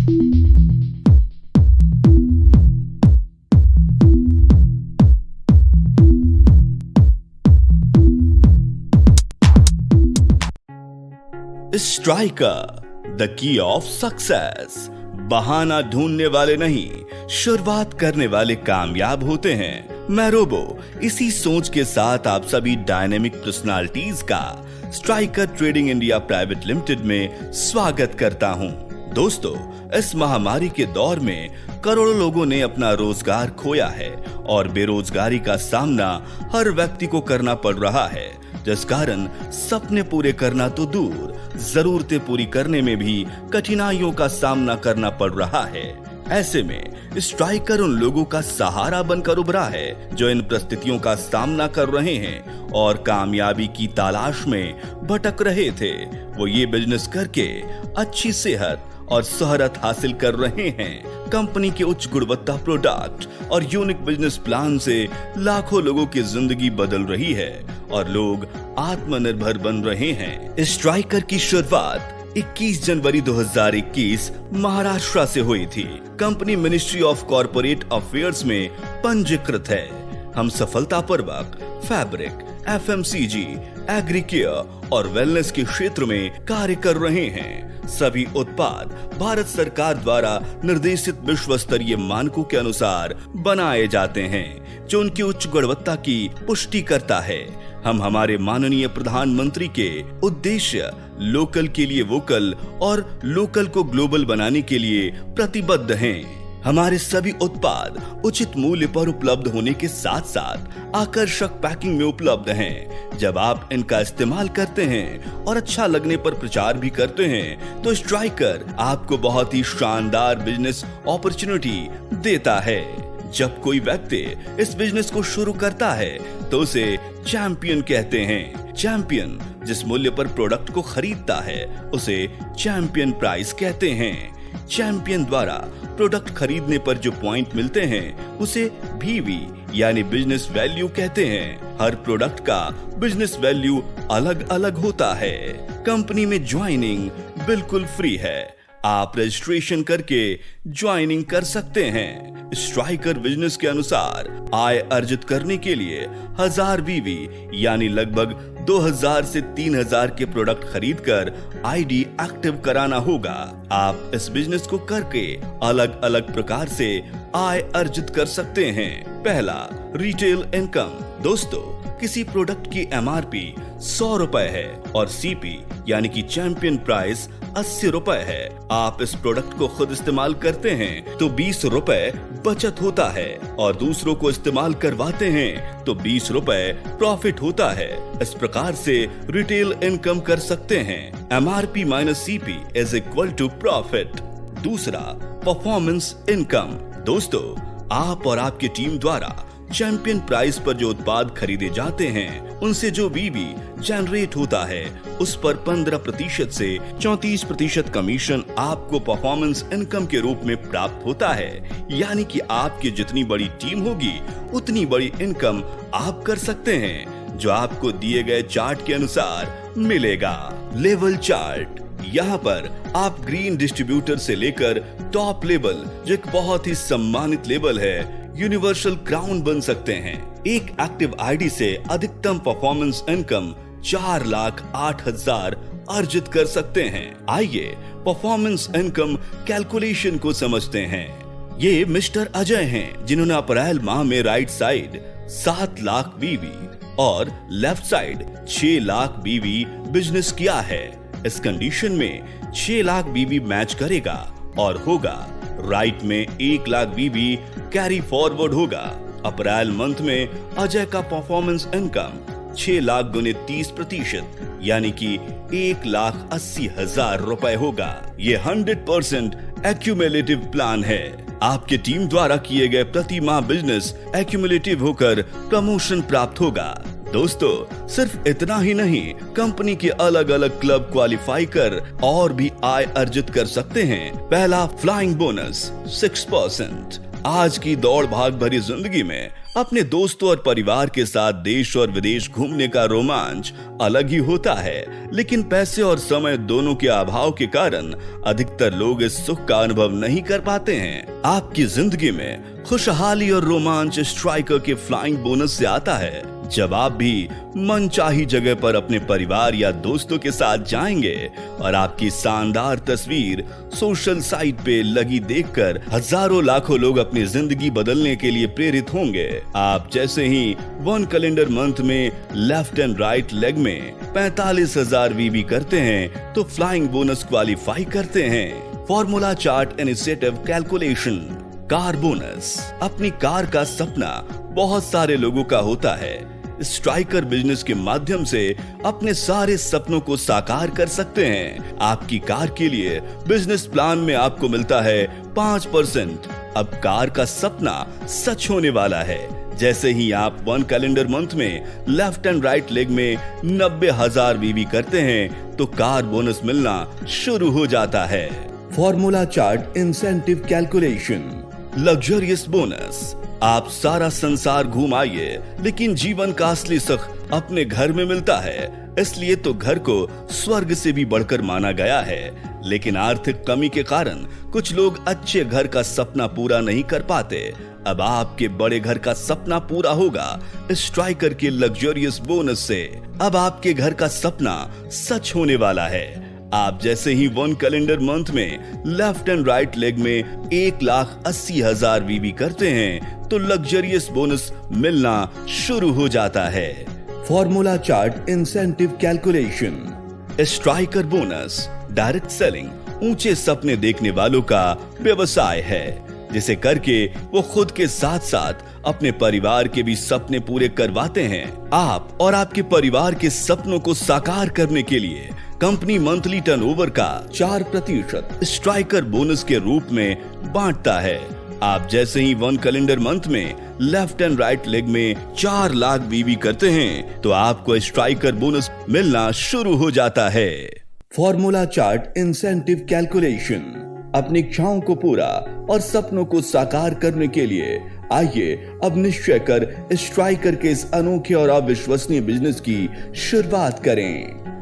Striker, the key of success. बहाना ढूंढने वाले नहीं, शुरुआत करने वाले कामयाब होते हैं। मैं रोबो इसी सोच के साथ आप सभी डायनेमिक पर्सनालिटीज का striker trading India private limited में स्वागत करता हूं। दोस्तों, इस महामारी के दौर में करोड़ों लोगों ने अपना रोजगार खोया है और बेरोजगारी का सामना हर व्यक्ति को करना पड़ रहा है, जिस कारण सपने पूरे करना तो दूर, जरूरतें पूरी करने में भी कठिनाइयों का सामना करना पड़ रहा है। ऐसे में स्ट्राइकर उन लोगों का सहारा बनकर उभरा है जो इन परिस्थितियों का सामना कर रहे हैं और कामयाबी की तलाश में भटक रहे थे। वो ये बिजनेस करके अच्छी सेहत और शोहरत हासिल कर रहे हैं। कंपनी के उच्च गुणवत्ता प्रोडक्ट और यूनिक बिजनेस प्लान से लाखों लोगों की जिंदगी बदल रही है और लोग आत्मनिर्भर बन रहे हैं। स्ट्राइकर की शुरुआत 21 जनवरी 2021 महाराष्ट्र से हुई थी। Company ministry of corporate affairs में पंजीकृत है। हम सफलतापूर्वक फैब्रिक, एफएमसीजी, एग्रीकेयर और वेलनेस के क्षेत्र में कार्य कर रहे हैं। सभी उत्पाद भारत सरकार द्वारा निर्देशित विश्व स्तरीय मानकों के अनुसार बनाए जाते हैं, जो उनकी उच्च गुणवत्ता की पुष्टि करता है। हम हमारे माननीय प्रधानमंत्री के उद्देश्य लोकल के लिए वोकल और लोकल को ग्लोबल बनाने के लिए प्रतिबद्ध हैं। हमारे सभी उत्पाद उचित मूल्य पर उपलब्ध होने के साथ साथ आकर्षक पैकिंग में उपलब्ध हैं। जब आप इनका इस्तेमाल करते हैं और अच्छा लगने पर प्रचार भी करते हैं, तो स्ट्राइकर आपको बहुत ही शानदार बिजनेस अपॉर्चुनिटी देता है। जब कोई व्यक्ति इस बिजनेस को शुरू करता है तो उसे चैंपियन कहते हैं। चैंपियन जिस मूल्य पर प्रोडक्ट को खरीदता है उसे चैंपियन प्राइस कहते हैं। चैंपियन द्वारा प्रोडक्ट खरीदने पर जो पॉइंट मिलते हैं उसे बीवी यानी बिजनेस वैल्यू कहते हैं। हर प्रोडक्ट का बिजनेस वैल्यू अलग अलग होता है। कंपनी में ज्वाइनिंग बिल्कुल फ्री है। आप रजिस्ट्रेशन करके ज्वाइनिंग कर सकते हैं। स्ट्राइकर बिजनेस के अनुसार आय अर्जित करने के लिए 1000 बीवी यानी लगभग 2000 से 3000 के प्रोडक्ट खरीदकर आईडी एक्टिव कराना होगा। आप इस बिजनेस को करके अलग अलग प्रकार से आय अर्जित कर सकते हैं। पहला, रिटेल इनकम। दोस्तों, किसी प्रोडक्ट की एमआरपी 100 रुपए है और सीपी यानी कि चैंपियन प्राइस 80 रुपए है। आप इस प्रोडक्ट को खुद इस्तेमाल करते हैं तो 20 रुपए बचत होता है और दूसरों को इस्तेमाल करवाते हैं तो 20 रुपए प्रॉफिट होता है। इस प्रकार से रिटेल इनकम कर सकते हैं। MRP minus CP is equal to profit. दूसरा, परफॉर्मेंस इनकम। दोस्तों, आप और आपकी टीम द्वारा चैंपियन प्राइस पर जो उत्पाद खरीदे जाते हैं उनसे जो बीवी जनरेट होता है उस पर 15% से 34% कमीशन आपको परफॉर्मेंस इनकम के रूप में प्राप्त होता है। यानी कि आपकी जितनी बड़ी टीम होगी उतनी बड़ी इनकम आप कर सकते हैं, जो आपको दिए गए चार्ट के अनुसार मिलेगा। Level chart. यहाँ पर आप ग्रीन डिस्ट्रीब्यूटर से लेकर टॉप लेवल, जो एक बहुत ही सम्मानित लेवल है, यूनिवर्सल क्राउन बन सकते हैं। एक एक्टिव आईडी से अधिकतम परफॉर्मेंस इनकम 4,08,000 अर्जित कर सकते हैं। आइए परफॉर्मेंस इनकम कैलकुलेशन को समझते हैं। ये मिस्टर अजय हैं, जिन्होंने अप्रैल माह में राइट साइड 7 लाख बीवी और लेफ्ट साइड 6 लाख बीवी बिजनेस किया है। इस कंडीशन में 6 लाख बीवी मैच करेगा और होगा। राइट में 1 लाख बीवी कैरी फॉरवर्ड होगा। अप्रैल मंथ में अजय का परफॉर्मेंस इनकम 6 लाख गुने 30% यानी कि 1,80,000 रुपए होगा। ये 100% एक्यूमुलेटिव प्लान है। आपके टीम द्वारा किए गए प्रति माह बिजनेस एक्यूमुलेटिव होकर प्रमोशन प्राप्त होगा। दोस्तों, सिर्फ इतना ही नहीं, कंपनी के अलग अलग क्लब क्वालिफाई कर और भी आय अर्जित कर सकते हैं। पहला, फ्लाइंग बोनस 6%। आज की दौड़ भाग भरी जिंदगी में अपने दोस्तों और परिवार के साथ देश और विदेश घूमने का रोमांच अलग ही होता है, लेकिन पैसे और समय दोनों के अभाव के कारण अधिकतर लोग इस सुख का अनुभव नहीं कर पाते हैं। आपकी जिंदगी में खुशहाली और रोमांच स्ट्राइकर के फ्लाइंग बोनस से आता है। जब आप भी मनचाही जगह पर अपने परिवार या दोस्तों के साथ जाएंगे और आपकी शानदार तस्वीर सोशल साइट पे लगी देखकर हजारों लाखों लोग अपनी जिंदगी बदलने के लिए प्रेरित होंगे। आप जैसे ही 1 कैलेंडर मंथ में लेफ्ट एंड राइट लेग में 45,000 वीवी करते हैं तो फ्लाइंग बोनस क्वालिफाई करते हैं। Formula chart initiative calculation. Car bonus. अपनी कार का सपना बहुत सारे लोगों का होता है। स्ट्राइकर बिजनेस के माध्यम से अपने सारे सपनों को साकार कर सकते हैं। आपकी कार के लिए बिजनेस प्लान में आपको मिलता है 5%। अब कार का सपना सच होने वाला है। जैसे ही आप 1 कैलेंडर मंथ में लेफ्ट एंड राइट लेग में 90,000 वीवी करते हैं तो कार बोनस मिलना शुरू हो जाता है। Formula chart incentive calculation. Luxurious bonus. आप सारा संसार घूम आइए, लेकिन जीवन का असली सुख अपने घर में मिलता है। इसलिए तो घर को स्वर्ग से भी बढ़कर माना गया है। लेकिन आर्थिक कमी के कारण कुछ लोग अच्छे घर का सपना पूरा नहीं कर पाते। अब आपके बड़े घर का सपना पूरा होगा स्ट्राइकर के लग्जरियस बोनस से। अब आपके घर का सपना सच होने वाला है। आप जैसे ही 1 कैलेंडर मंथ में लेफ्ट एंड राइट लेग में 1,80,000 वीवी करते हैं तो लग्जरियस बोनस मिलना शुरू हो जाता है। Formula chart incentive calculation. Striker bonus. Direct selling ऊंचे सपने देखने वालों का व्यवसाय है, जिसे करके वो खुद के साथ साथ अपने परिवार के भी सपने पूरे करवाते हैं। आप और आपके परिवार के सपनों को साकार करने के लिए कंपनी मंथली टर्नओवर का 4% स्ट्राइकर बोनस के रूप में बांटता है। आप जैसे ही 1 कैलेंडर मंथ में लेफ्ट एंड राइट लेग में 4 लाख वीवी करते हैं तो आपको स्ट्राइकर बोनस मिलना शुरू हो जाता है। Formula chart incentive calculation. अपनी इच्छाओं को पूरा और सपनों को साकार करने के लिए आइए अब निश्चय कर स्ट्राइकर के इस अनोखे और अविश्वसनीय बिजनेस की शुरुआत करें।